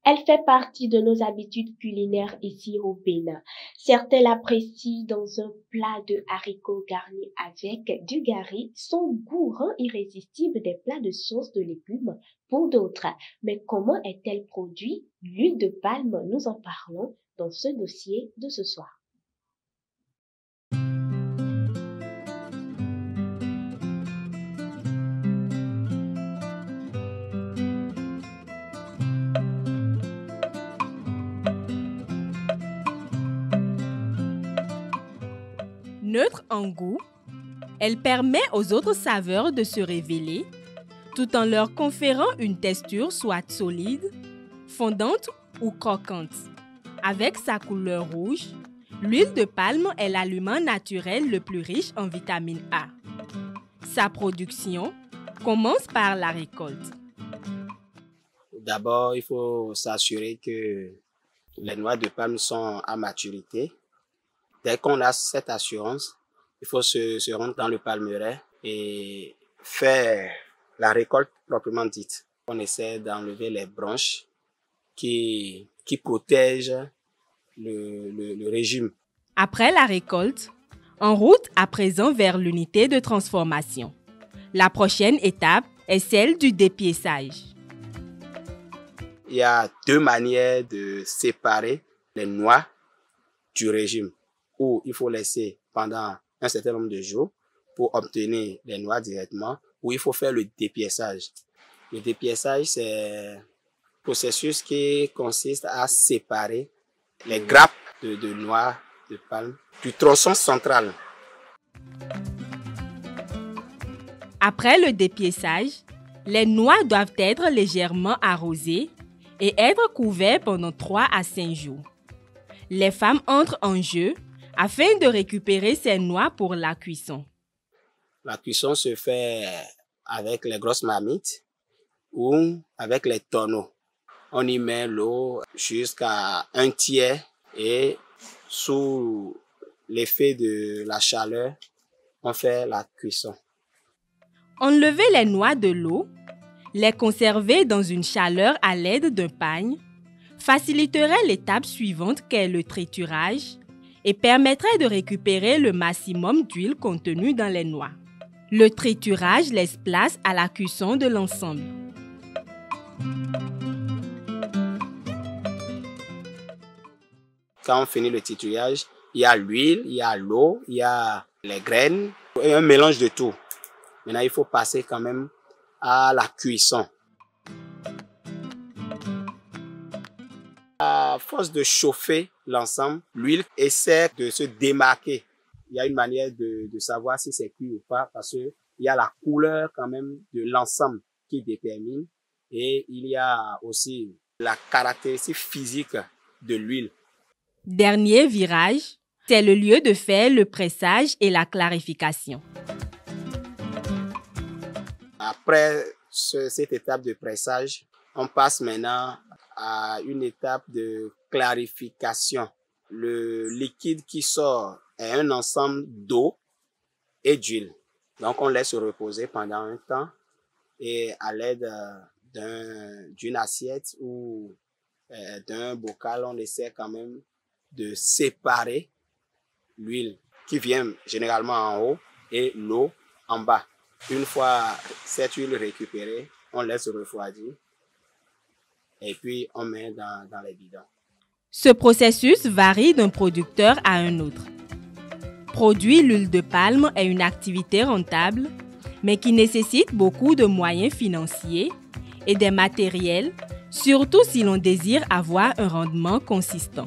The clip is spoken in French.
Elle fait partie de nos habitudes culinaires ici au Bénin. Certains l'apprécient dans un plat de haricots garni avec du gari. Son goût rend irrésistible des plats de sauce de légumes pour d'autres. Mais comment est-elle produite? L'huile de palme, nous en parlons dans ce dossier de ce soir. Neutre en goût, elle permet aux autres saveurs de se révéler tout en leur conférant une texture soit solide, fondante ou croquante. Avec sa couleur rouge, l'huile de palme est l'aliment naturel le plus riche en vitamine A. Sa production commence par la récolte. D'abord, il faut s'assurer que les noix de palme sont à maturité. Dès qu'on a cette assurance, il faut se rendre dans le palmeraie et faire la récolte proprement dite. On essaie d'enlever les branches qui protègent le régime. Après la récolte, en route à présent vers l'unité de transformation. La prochaine étape est celle du dépiéçage. Il y a deux manières de séparer les noix du régime, où il faut laisser pendant un certain nombre de jours pour obtenir les noix directement, ou il faut faire le dépiéçage. Le dépiéçage, c'est un processus qui consiste à séparer les grappes de noix de palme du tronçon central. Après le dépiéçage, les noix doivent être légèrement arrosées et être couvertes pendant 3 à 5 jours. Les femmes entrent en jeu afin de récupérer ces noix pour la cuisson. La cuisson se fait avec les grosses marmites ou avec les tonneaux. On y met l'eau jusqu'à 1/3 et sous l'effet de la chaleur, on fait la cuisson. Enlever les noix de l'eau, les conserver dans une chaleur à l'aide d'un pagne, faciliterait l'étape suivante qu'est le triturage et permettrait de récupérer le maximum d'huile contenue dans les noix. Le triturage laisse place à la cuisson de l'ensemble. Quand on finit le triturage, il y a l'huile, il y a l'eau, il y a les graines, et un mélange de tout. Maintenant, il faut passer quand même à la cuisson. À force de chauffer l'ensemble, l'huile essaie de se démarquer. Il y a une manière de savoir si c'est cuit ou pas parce qu'il y a la couleur quand même de l'ensemble qui détermine et il y a aussi la caractéristique physique de l'huile. Dernier virage, c'est le lieu de faire le pressage et la clarification. Après cette étape de pressage, on passe maintenant à une étape de clarification. Le liquide qui sort est un ensemble d'eau et d'huile. Donc, on laisse reposer pendant un temps et à l'aide d'une assiette ou d'un bocal, on essaie quand même de séparer l'huile qui vient généralement en haut et l'eau en bas. Une fois cette huile récupérée, on laisse refroidir et puis on met dans les bidons. Ce processus varie d'un producteur à un autre. Produire l'huile de palme est une activité rentable, mais qui nécessite beaucoup de moyens financiers et des matériels, surtout si l'on désire avoir un rendement consistant.